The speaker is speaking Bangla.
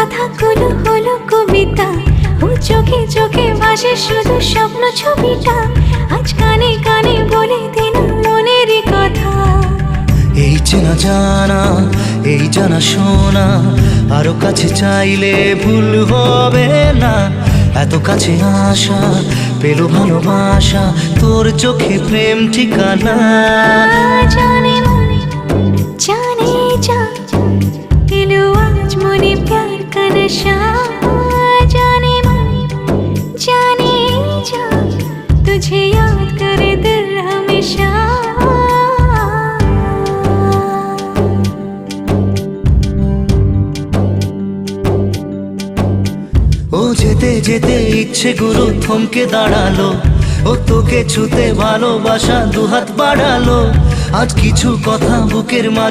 কথাগুলো হলো কবিতা, ও চোখে চোখে ভাসে শুধু স্বপ্ন ছবিটা। আজ কানে কানে বলে দিন মনেরই কথা। এই চেনা জানা, এই জানা শোনা, আরো কাছে চাইলে ভুল হবে না। এত কাছে আসা পেলো ভালোবাসা, তোর চোখে প্রেম ঠিকানা। জানে মন জানে जा दिलो आज मने प्यार का नशा। जाने मन जाने जा तुझे याद करे दिल हमेशा। ও যেতে যেতে ইচ্ছেগুলো থমকে দাঁড়ালো, ও তোকে ছুতে ভালোবাসা দুহাত বাড়ালো। আজ কিছু কথা বুকের মাঝে